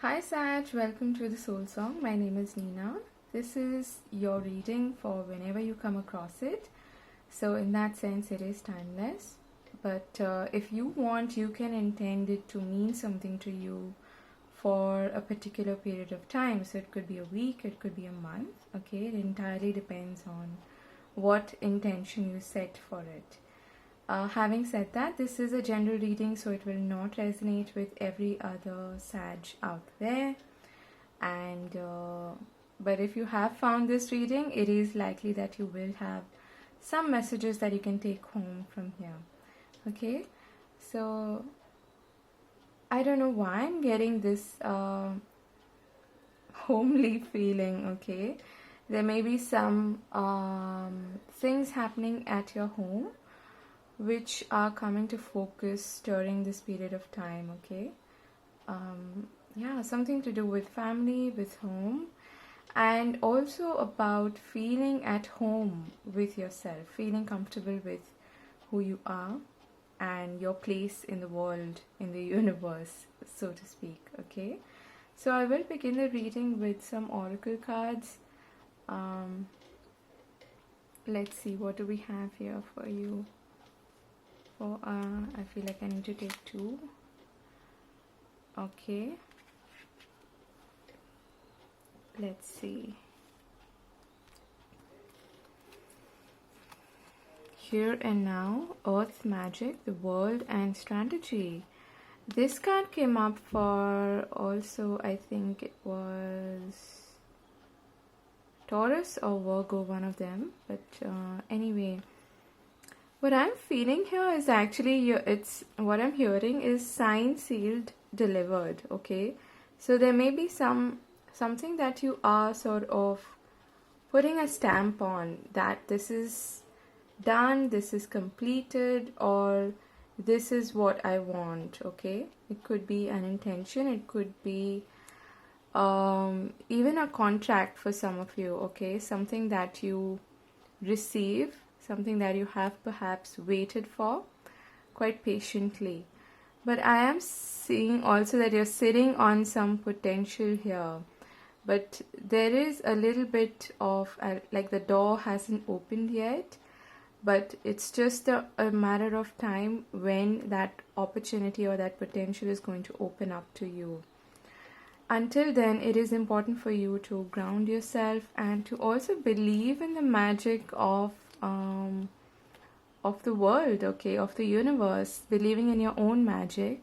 Hi Saj, welcome to the Soul Song. My name is Nina. This is your reading for whenever you come across it. So in that sense, it is timeless. But if you want, you can intend it to mean something to you for a particular period of time. So it could be a week, it could be a month. Okay, it entirely depends on what intention you set for it. Having said that, this is a general reading, so it will not resonate with every other Sag out there. And but if you have found this reading, it is likely that you will have some messages that you can take home from here. Okay, so I don't know why I'm getting this homely feeling. Okay, there may be some things happening at your home which are coming to focus during this period of time. Okay, yeah, something to do with family, with home, and also about feeling at home with yourself, feeling comfortable with who you are and your place in the world, in the universe, so to speak. Okay, so I will begin the reading with some oracle cards. Let's see, what do we have here for you? Oh, I feel like I need to take two. Okay, let's see. Here and now, Earth Magic, the World, and Strategy. This card came up for also, I think it was Taurus or Virgo, one of them. But anyway, what I'm feeling here is actually, it's what I'm hearing is signed, sealed, delivered. Okay, so there may be something that you are sort of putting a stamp on, that this is done, this is completed, or this is what I want. Okay, it could be an intention, it could be even a contract for some of you. Okay, something that you receive, something that you have perhaps waited for quite patiently. But I am seeing also that you're sitting on some potential here, but there is a little bit of like the door hasn't opened yet, but it's just a matter of time when that opportunity or that potential is going to open up to you. Until then, it is important for you to ground yourself and to also believe in the magic of the world, okay, of the universe, believing in your own magic,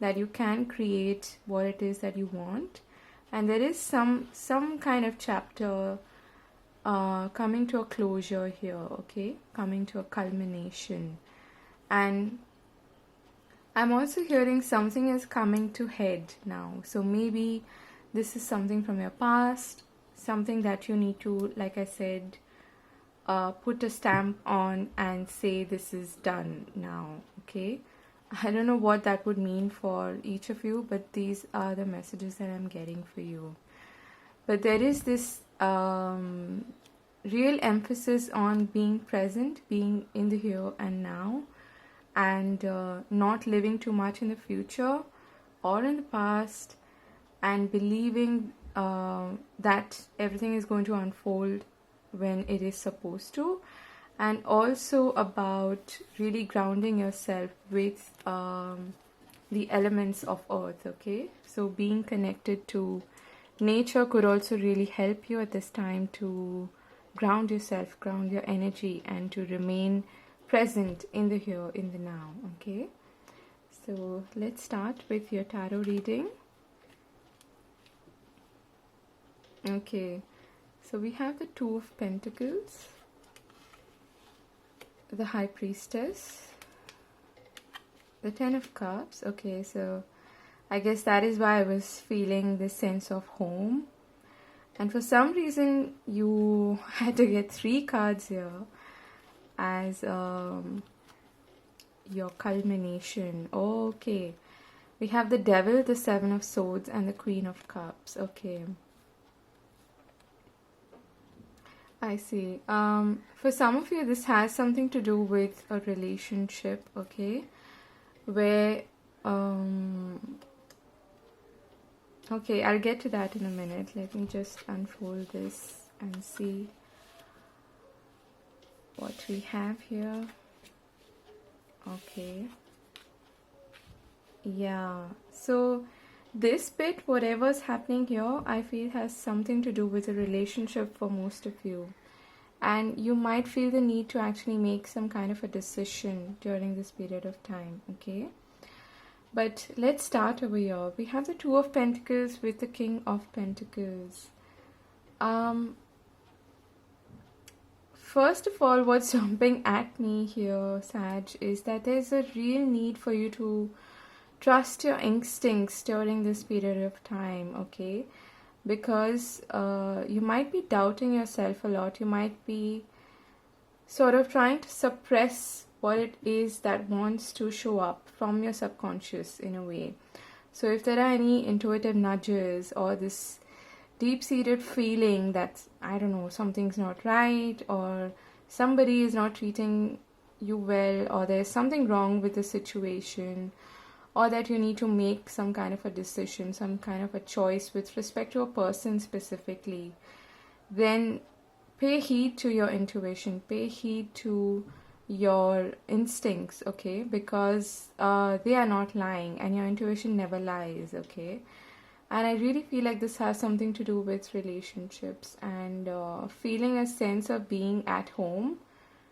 that you can create what it is that you want. And there is some kind of chapter coming to a closure here, okay, coming to a culmination. And I'm also hearing something is coming to head now. So maybe this is something from your past, something that you need to, like I said, put a stamp on and say this is done now. Okay, I don't know what that would mean for each of you, but these are the messages that I'm getting for you. But there is this real emphasis on being present, being in the here and now, and not living too much in the future or in the past, and believing that everything is going to unfold when it is supposed to, and also about really grounding yourself with the elements of earth. Okay, so being connected to nature could also really help you at this time to ground yourself, ground your energy, and to remain present in the here, in the now. Okay, so let's start with your tarot reading. Okay, so we have the Two of Pentacles, the High Priestess, the Ten of Cups. Okay, so I guess that is why I was feeling this sense of home. And for some reason, you had to get 3 cards here as your culmination. Okay, we have the Devil, the Seven of Swords, and the Queen of Cups. Okay, I see. For some of you, this has something to do with a relationship. Okay, where Okay, I'll get to that in a minute. Let me just unfold this and see what we have here. Okay. Yeah. So this bit, whatever's happening here, I feel has something to do with a relationship for most of you. And you might feel the need to actually make some kind of a decision during this period of time. Okay. But let's start over here. We have the Two of Pentacles with the King of Pentacles. First of all, what's jumping at me here, Sag, is that there's a real need for you to trust your instincts during this period of time, okay? Because you might be doubting yourself a lot. You might be sort of trying to suppress what it is that wants to show up from your subconscious in a way. So if there are any intuitive nudges or this deep-seated feeling that, I don't know, something's not right, or somebody is not treating you well, or there's something wrong with the situation, or that you need to make some kind of a decision, some kind of a choice with respect to a person specifically, then pay heed to your intuition, pay heed to your instincts, okay? Because they are not lying, and your intuition never lies, okay? And I really feel like this has something to do with relationships and feeling a sense of being at home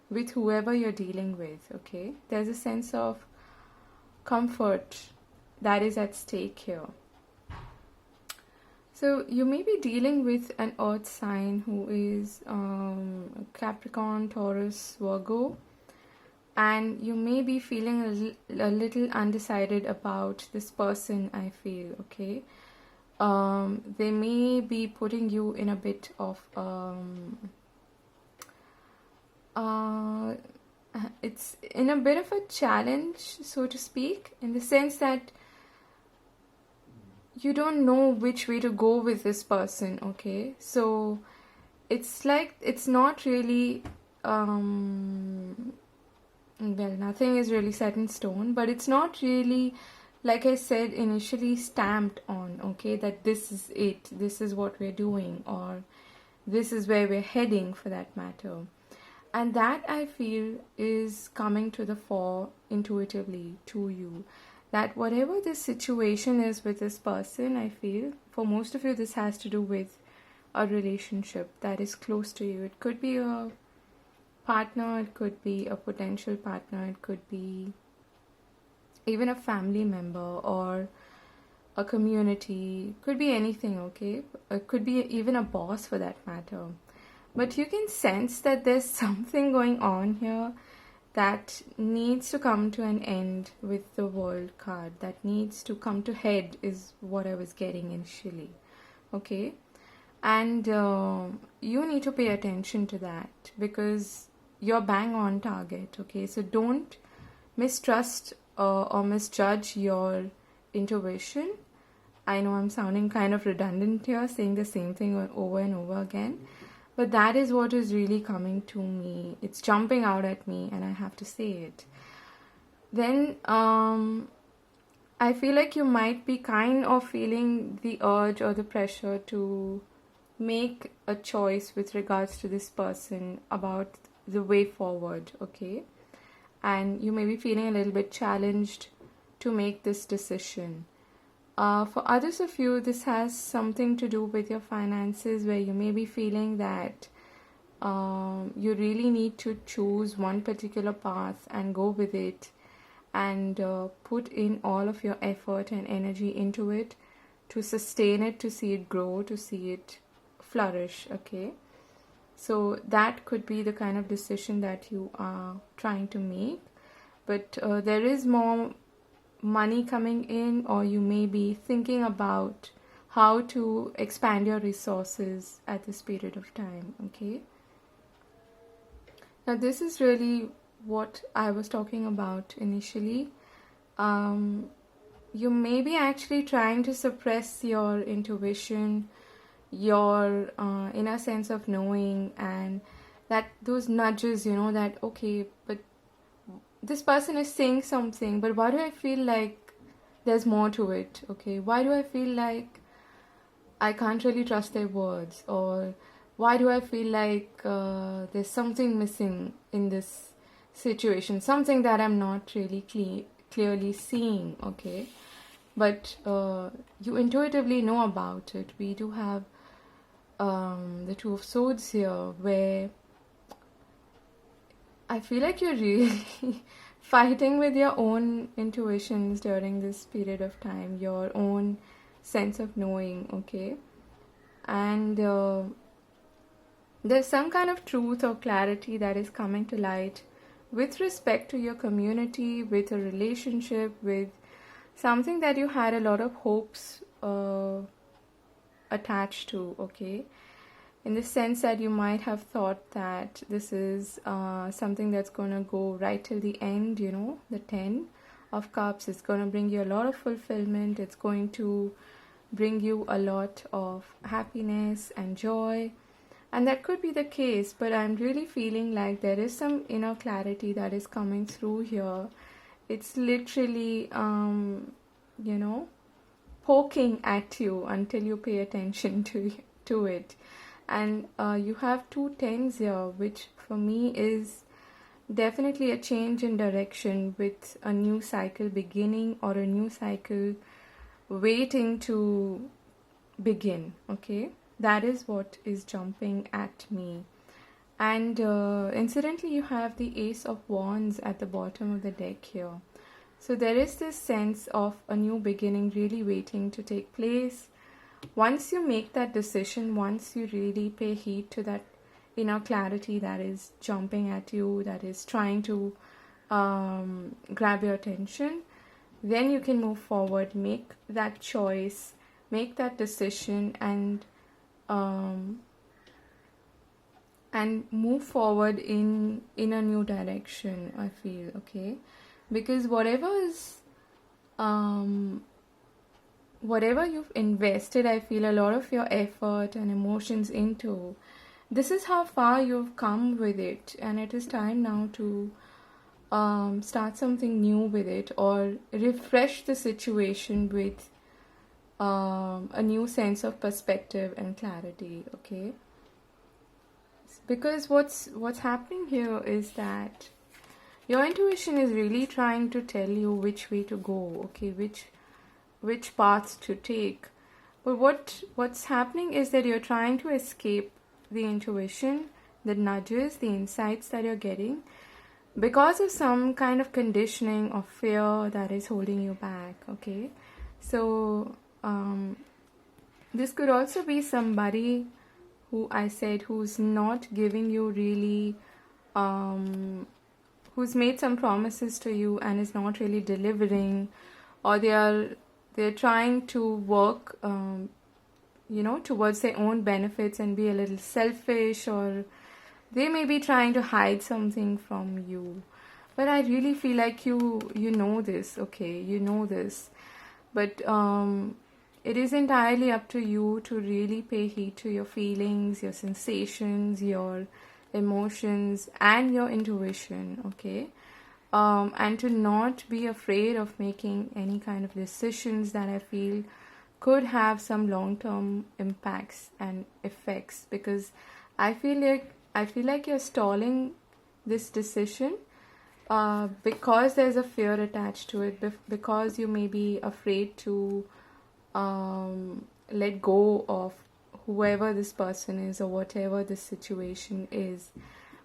with whoever you're dealing with, okay? There's a sense of comfort that is at stake here. So you may be dealing with an earth sign who is Capricorn, Taurus, Virgo, and you may be feeling a little undecided about this person, I feel, okay? They may be putting you in a bit of it's in a bit of a challenge, so to speak, in the sense that you don't know which way to go with this person, okay? So it's like it's not really well, nothing is really set in stone, but it's not really, like I said initially, stamped on, okay, that this is it, this is what we're doing, or this is where we're heading for that matter. And that, I feel, is coming to the fore intuitively to you. That whatever this situation is with this person, I feel, for most of you, this has to do with a relationship that is close to you. It could be a partner, it could be a potential partner, it could be even a family member or a community, could be anything, okay? It could be even a boss for that matter. But you can sense that there's something going on here that needs to come to an end with the World card. That needs to come to head is what I was getting initially, okay? And you need to pay attention to that because you're bang on target, okay? So don't mistrust or misjudge your intuition. I know I'm sounding kind of redundant here, saying the same thing over and over again, but that is what is really coming to me. It's jumping out at me and I have to say it. Then I feel like you might be kind of feeling the urge or the pressure to make a choice with regards to this person about the way forward, okay? And you may be feeling a little bit challenged to make this decision. For others of you, this has something to do with your finances, where you may be feeling that you really need to choose one particular path and go with it and put in all of your effort and energy into it to sustain it, to see it grow, to see it flourish, okay? So that could be the kind of decision that you are trying to make. But there is more money coming in, or you may be thinking about how to expand your resources at this period of time, okay? Now this is really what I was talking about initially. You may be actually trying to suppress your intuition, your inner sense of knowing, and that those nudges, you know, that okay, but this person is saying something, but why do I feel like there's more to it, okay? Why do I feel like I can't really trust their words, or why do I feel like there's something missing in this situation, something that I'm not really clearly seeing, okay? But you intuitively know about it. We do have the Two of Swords here, where I feel like you're really fighting with your own intuitions during this period of time, your own sense of knowing, okay? And there's some kind of truth or clarity that is coming to light with respect to your community, with a relationship, with something that you had a lot of hopes attached to, okay? In the sense that you might have thought that this is something that's going to go right till the end, you know, the 10 of Cups is going to bring you a lot of fulfillment. It's going to bring you a lot of happiness and joy. And that could be the case, but I'm really feeling like there is some inner clarity that is coming through here. It's literally, you know, poking at you until you pay attention to it. And you have 2 10s here, which for me is definitely a change in direction, with a new cycle beginning or a new cycle waiting to begin, okay? That is what is jumping at me. And incidentally, you have the Ace of Wands at the bottom of the deck here. So there is this sense of a new beginning really waiting to take place. Once you make that decision, once you really pay heed to that inner clarity that is jumping at you, that is trying to grab your attention, then you can move forward, make that choice, make that decision, and move forward in a new direction, I feel, okay? Because whatever you've invested, I feel a lot of your effort and emotions into, this is how far you've come with it, and it is time now to start something new with it, or refresh the situation with a new sense of perspective and clarity, okay? Because what's happening here is that your intuition is really trying to tell you which way to go, okay, which paths to take. But what's happening is that you're trying to escape the intuition, the nudges, the insights that you're getting, because of some kind of conditioning or fear that is holding you back, okay? So this could also be somebody who I said who's not giving you really, who's made some promises to you and is not really delivering, or they're trying to work, you know, towards their own benefits and be a little selfish, or they may be trying to hide something from you. But I really feel like you know this, okay? You know this. But it is entirely up to you to really pay heed to your feelings, your sensations, your emotions, and your intuition, okay? And to not be afraid of making any kind of decisions that I feel could have some long-term impacts and effects, because I feel like you're stalling this decision because there's a fear attached to it, because you may be afraid to let go of whoever this person is or whatever this situation is.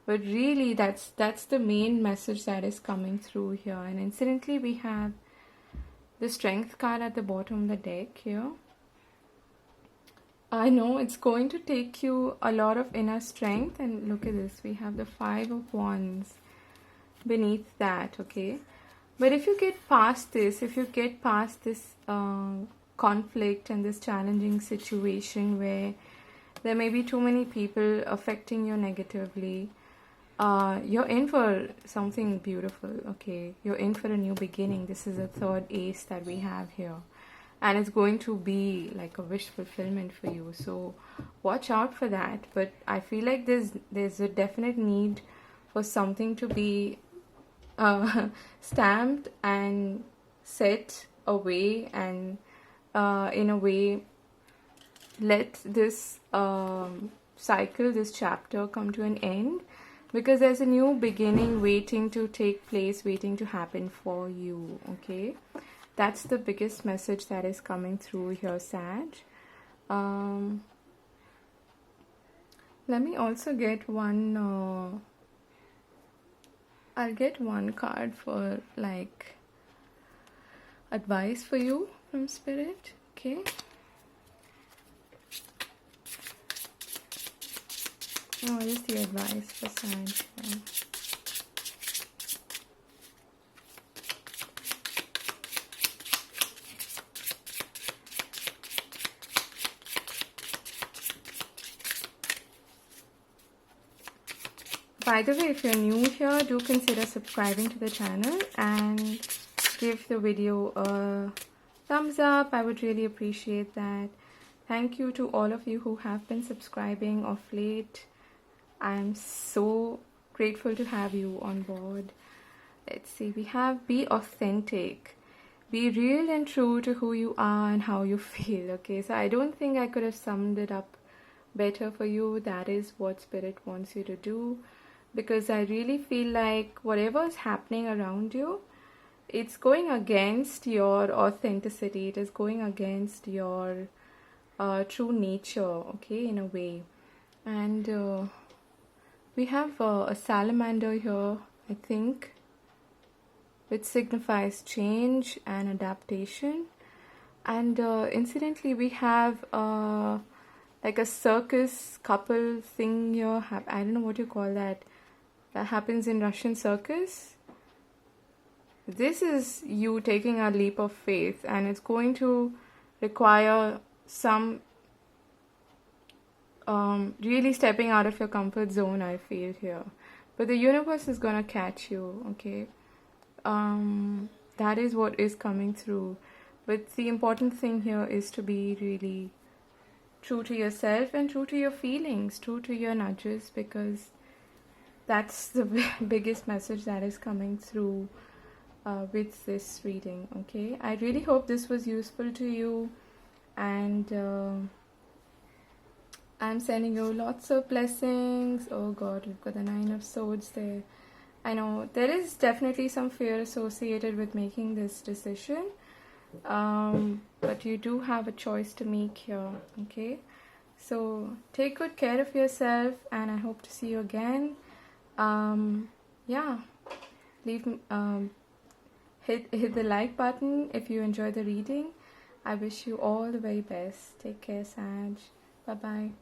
But really, that's the main message that is coming through here. And incidentally, we have the Strength card at the bottom of the deck here. I know it's going to take you a lot of inner strength, and look at this, we have the 5 of Wands beneath that, okay? But if you get past this, conflict and this challenging situation where there may be too many people affecting you negatively, you're in for something beautiful, okay? You're in for a new beginning. This is a third ace that we have here, and it's going to be like a wish fulfillment for you, so watch out for that. But I feel like there's a definite need for something to be stamped and set away, and in a way let this cycle, this chapter come to an end, because there's a new beginning waiting to take place, waiting to happen for you. Okay, that's the biggest message that is coming through here, Sag. Let me also get one. I'll get one card for like advice for you from Spirit. Okay. Oh, what is the advice for Sag? Yeah. By the way, if you're new here, do consider subscribing to the channel and give the video a thumbs up. I would really appreciate that. Thank you to all of you who have been subscribing of late. I'm so grateful to have you on board. Let's see, we have be authentic. Be real and true to who you are and how you feel. Okay, so I don't think I could have summed it up better for you. That is what Spirit wants you to do. Because I really feel like whatever is happening around you, it's going against your authenticity. It is going against your true nature, okay, in a way. And we have a salamander here, I think, which signifies change and adaptation. And incidentally, we have like a circus couple thing here. I don't know what you call that. That happens in Russian circus. This is you taking a leap of faith, and it's going to require some really stepping out of your comfort zone, I feel here. But the universe is gonna catch you, okay? That is what is coming through. But the important thing here is to be really true to yourself and true to your feelings, true to your nudges, because that's the biggest message that is coming through with this reading. Okay, I really hope this was useful to you, and I'm sending you lots of blessings. Oh God, we've got the 9 of Swords there. I know there is definitely some fear associated with making this decision, but you do have a choice to make here. Okay, so take good care of yourself, and I hope to see you again. Yeah, hit the like button if you enjoy the reading. I wish you all the very best. Take care, Sag. Bye bye.